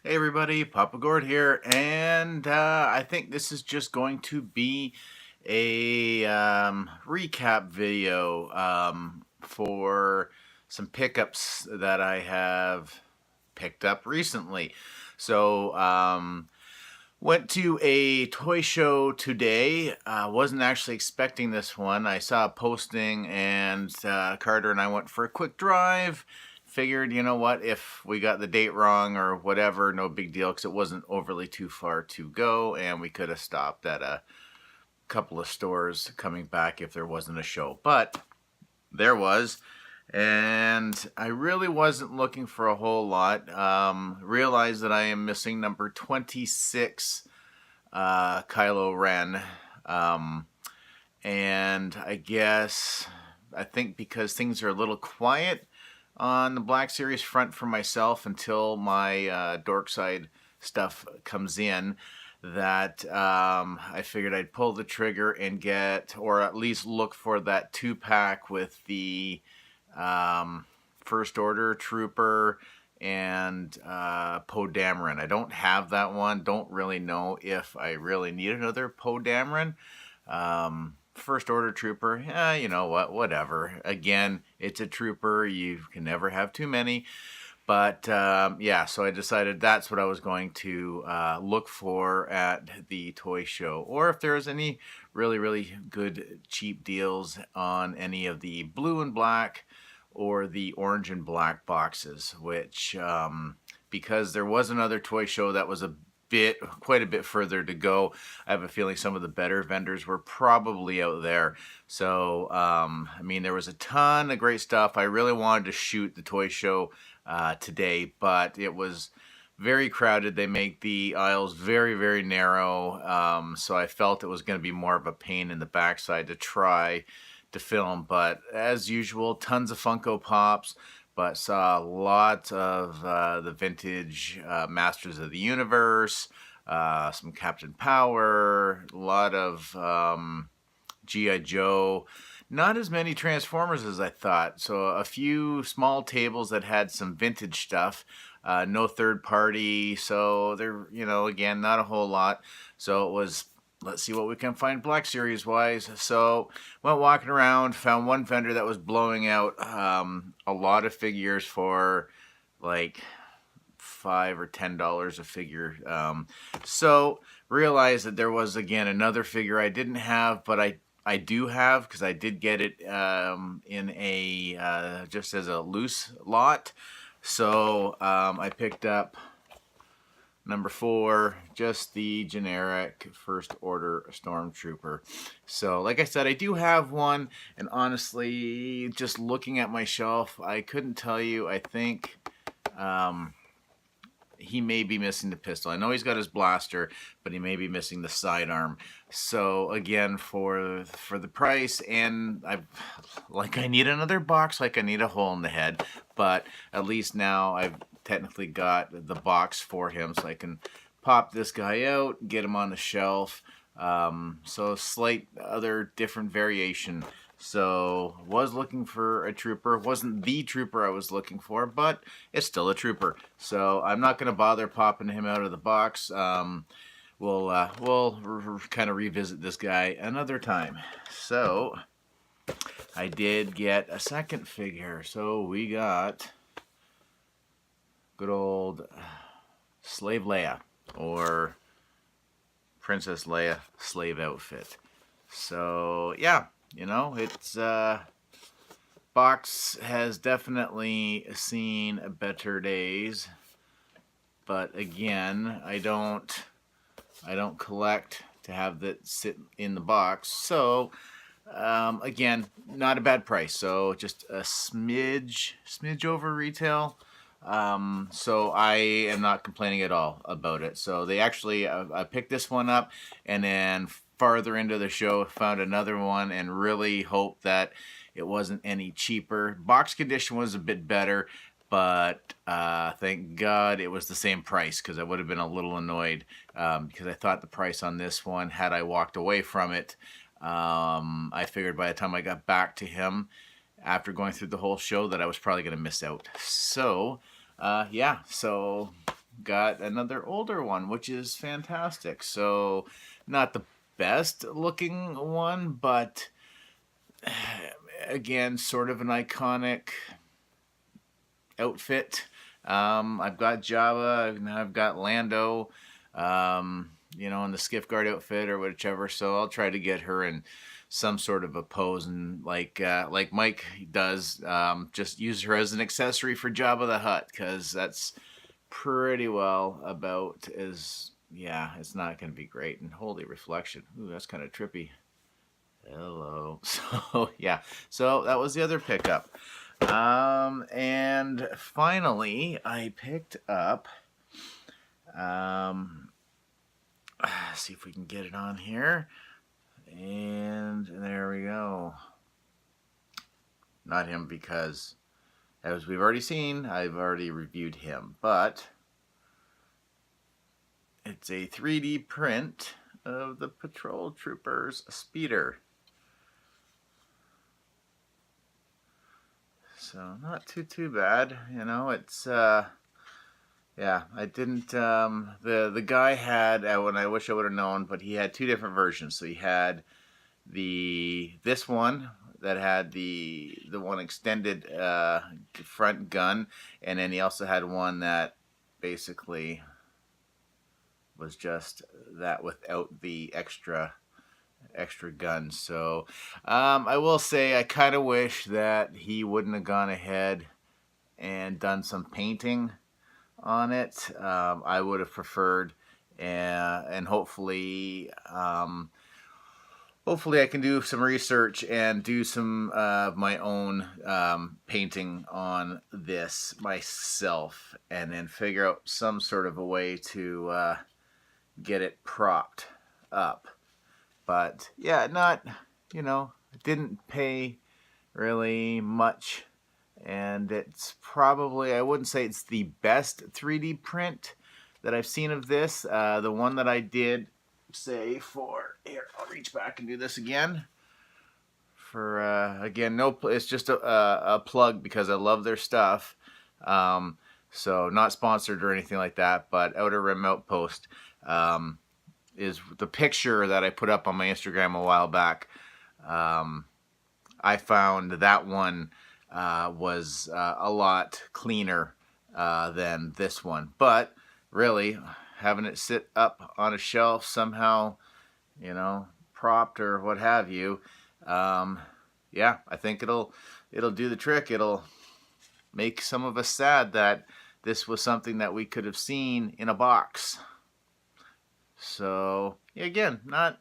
Hey everybody, Papa Gord here, and I think this is just going to be a recap video for some pickups that I have picked up recently. So, went to a toy show today. Wasn't actually expecting this one. I saw a posting, and Carter and I went for a quick drive. Figured, you know what, if we got the date wrong or whatever, no big deal, because it wasn't overly too far to go, and we could have stopped at a couple of stores coming back if there wasn't a show. But there was, and I really wasn't looking for a whole lot. Realized that I am missing number 26, Kylo Ren. And I think because things are a little quiet on the Black Series front for myself until my dork side stuff comes in, that I figured I'd pull the trigger and get, or at least look for that 2-pack with the First Order Trooper and Poe Dameron. I don't have that one. Don't really know if I really need another Poe Dameron. First Order Trooper, you know what, whatever. Again, it's a trooper. You can never have too many. But yeah, so I decided that's what I was going to look for at the toy show. Or if there's any really, really good cheap deals on any of the blue and black or the orange and black boxes, which, because there was another toy show that was quite a bit further to go. I have a feeling some of the better vendors were probably out there. So, I mean, there was a ton of great stuff. I really wanted to shoot the toy show today, but it was very crowded. They make the aisles very, very narrow. So I felt it was going to be more of a pain in the backside to try to film. But as usual, tons of Funko Pops. But saw a lot of the vintage Masters of the Universe, some Captain Power, a lot of G.I. Joe. Not as many Transformers as I thought. So a few small tables that had some vintage stuff. No third party. So there, again, not a whole lot. So it was, let's see what we can find Black Series wise. So went walking around, found one vendor that was blowing out a lot of figures for like $5 or $10 a figure. So realized that there was again another figure I didn't have, but I do have, because I did get it in a just as a loose lot. So I picked up number 4, just the generic First Order Stormtrooper. So, like I said, I do have one, and honestly, just looking at my shelf, I couldn't tell you. I think he may be missing the pistol. I know he's got his blaster, but he may be missing the sidearm. So again, for the price, and I need another box, like I need a hole in the head, but at least now I've technically got the box for him, so I can pop this guy out, get him on the shelf. So slight other different variation. So was looking for a trooper. Wasn't the trooper I was looking for, but it's still a trooper. So I'm not going to bother popping him out of the box. We'll kind of revisit this guy another time. So I did get a second figure. So we got good old Slave Leia, or Princess Leia slave outfit. So yeah, it's box has definitely seen better days, but again, I don't collect to have that sit in the box. So again, not a bad price. So just a smidge over retail. So I am not complaining at all about it. So they actually, I picked this one up, and then farther into the show found another one, and really hoped that it wasn't any cheaper. Box condition was a bit better, but thank God it was the same price, because I would have been a little annoyed, because I thought the price on this one, had I walked away from it, I figured by the time I got back to him after going through the whole show that I was probably going to miss out. So yeah, so got another older one, which is fantastic. So, not the best looking one, but again, sort of an iconic outfit. I've got Java, now I've got Lando, in the Skiff Guard outfit or whichever. So I'll try to get her in some sort of a pose, and like Mike does, just use her as an accessory for Jabba the Hutt, because that's pretty well about as, yeah, it's not going to be great. And holy reflection, ooh, that's kind of trippy. Hello. So yeah, so that was the other pickup. And finally, I picked up, see if we can get it on here. And there we go. Not him, because as we've already seen, I've already reviewed him, but it's a 3D print of the Patrol Troopers Speeder. So not too bad, it's yeah, I didn't the guy had, when I wish I would have known, but he had two different versions. So he had this one that had the one extended front gun, and then he also had one that basically was just that without the extra gun. So I will say I kind of wish that he wouldn't have gone ahead and done some painting on it. I would have preferred, and hopefully I can do some research and do some of my own painting on this myself, and then figure out some sort of a way to get it propped up. But yeah, not, didn't pay really much, and it's probably, I wouldn't say it's the best 3D print that I've seen of this. The one that I did say for, here, I'll reach back and do this again. For, again, it's just a plug because I love their stuff. So not sponsored or anything like that, but Outer Rim Outpost, is the picture that I put up on my Instagram a while back. I found that one was a lot cleaner than this one. But really, having it sit up on a shelf somehow, propped or what have you, yeah, I think it'll do the trick. It'll make some of us sad that this was something that we could have seen in a box. So yeah, again, not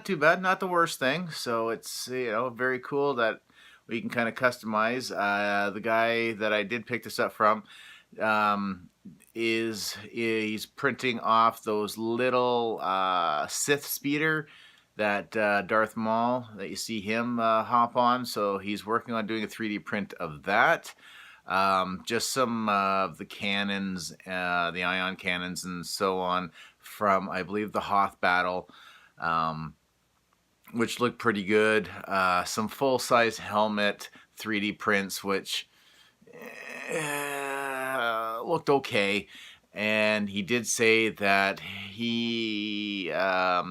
too bad, not the worst thing. So it's very cool that we can kind of customize. The guy that I did pick this up from he's printing off those little Sith speeder that Darth Maul, that you see him hop on. So he's working on doing a 3D print of that. Just some of the cannons, the ion cannons and so on, from, I believe, the Hoth battle, which looked pretty good. Some full-size helmet 3D prints, which looked okay. And he did say that a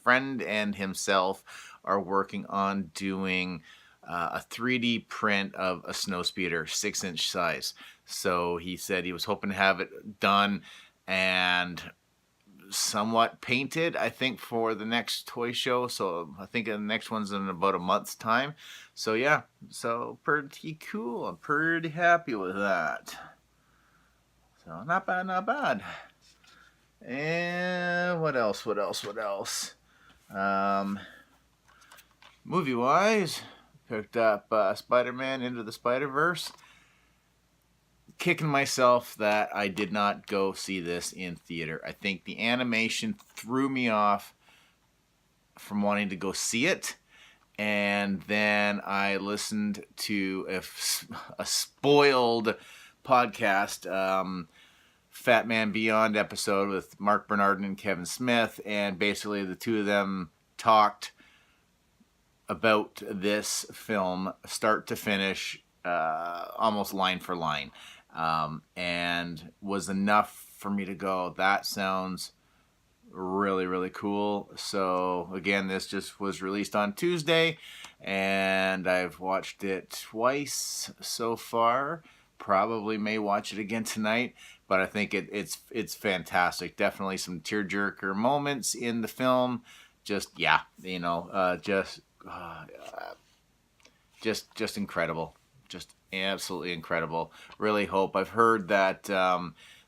friend and himself are working on doing a 3D print of a snowspeeder, 6-inch size. So he said he was hoping to have it done and somewhat painted, I think, for the next toy show. So I think the next one's in about a month's time. So yeah, so pretty cool. I'm pretty happy with that. So not bad. And what else? Movie-wise, picked up Spider-Man Into the Spider-Verse. Kicking myself that I did not go see this in theater. I think the animation threw me off from wanting to go see it. And then I listened to a spoiled podcast, Fat Man Beyond episode with Mark Bernardin and Kevin Smith. And basically the two of them talked about this film start to finish, almost line for line. and was enough for me to go, that sounds really, really cool. So again, this just was released on Tuesday, and I've watched it twice so far. Probably may watch it again tonight, but I think it's fantastic. Definitely some tearjerker moments in the film. Just yeah, you know, just incredible, just absolutely incredible. Really hope. I've heard that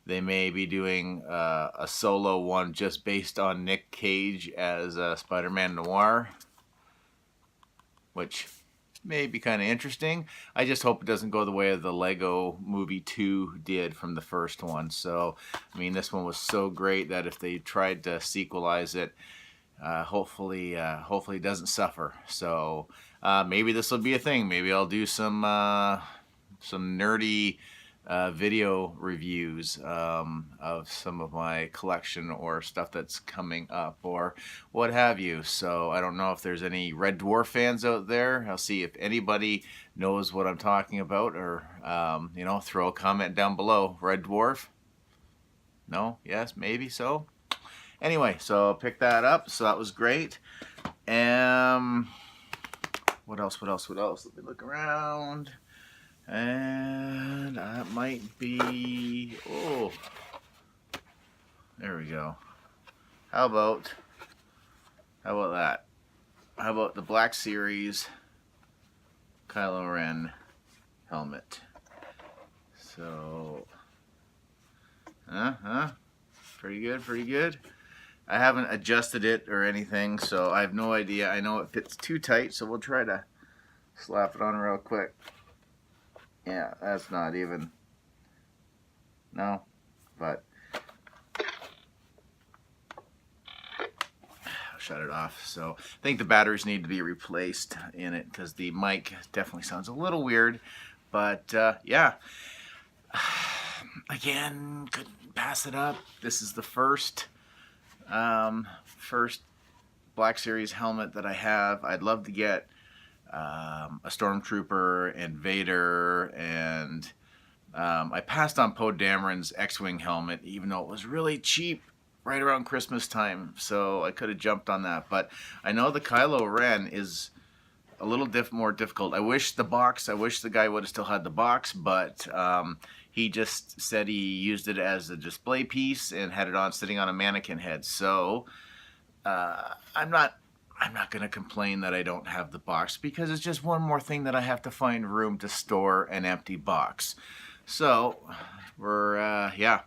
they may be doing a solo one just based on Nick Cage as Spider-Man Noir, which may be kind of interesting. I just hope it doesn't go the way of the Lego Movie 2 did from the first one. So, I mean, this one was so great that if they tried to sequelize it, hopefully it doesn't suffer. So maybe this will be a thing. Maybe I'll do some nerdy video reviews of some of my collection or stuff that's coming up or what have you. So I don't know if there's any Red Dwarf fans out there. I'll see if anybody knows what I'm talking about, or you know, throw a comment down below. Red Dwarf? No? Yes? Maybe so? Anyway, so I'll pick that up. So that was great. What else? Let me look around. And that might be, oh, there we go. How about that? How about the Black Series Kylo Ren Helmet? So, pretty good. I haven't adjusted it or anything, so I have no idea. I know it fits too tight, so we'll try to slap it on real quick. Yeah, that's not even, no, but I'll shut it off. So I think the batteries need to be replaced in it because the mic definitely sounds a little weird, but yeah, again, couldn't pass it up. This is the first Black Series helmet that I have. I'd love to get a Stormtrooper and Vader, and I passed on Poe Dameron's X-Wing helmet, even though it was really cheap right around Christmas time, so I could have jumped on that. But I know the Kylo Ren is a little more difficult. I wish the guy would have still had the box, but he just said he used it as a display piece and had it on sitting on a mannequin head. So I'm not going to complain that I don't have the box, because it's just one more thing that I have to find room to store an empty box. So, we're, yeah,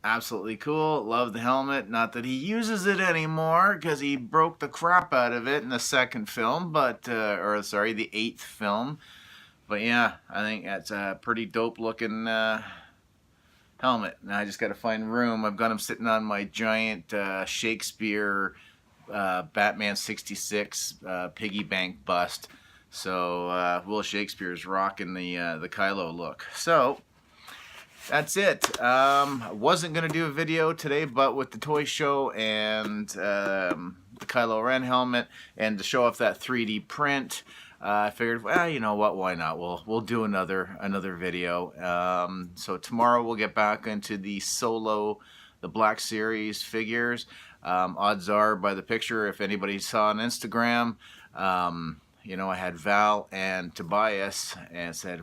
absolutely cool. Love the helmet. Not that he uses it anymore, because he broke the crap out of it in the second film, but, or sorry, the 8th film. But yeah, I think that's a pretty dope looking helmet. Now I just got to find room. I've got him sitting on my giant Shakespeare Batman 66 piggy bank bust. So Will Shakespeare's rocking the Kylo look. So that's it. I wasn't gonna do a video today, but with the toy show and the Kylo Ren helmet, and to show off that 3D print, I figured, well, you know what? Why not? We'll do another video. So tomorrow we'll get back into the Black Series figures. Odds are, by the picture, if anybody saw on Instagram, you know, I had Val and Tobias and said,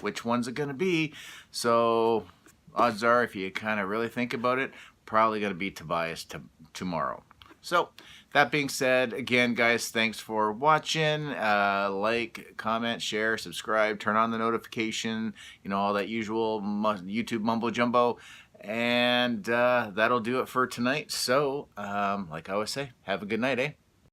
which one's it going to be? So odds are, if you kind of really think about it, probably going to be Tobias tomorrow. So that being said, again, guys, thanks for watching. Like, comment, share, subscribe, turn on the notification, you know, all that usual YouTube mumbo jumbo. And that'll do it for tonight. So, like I always say, have a good night, eh?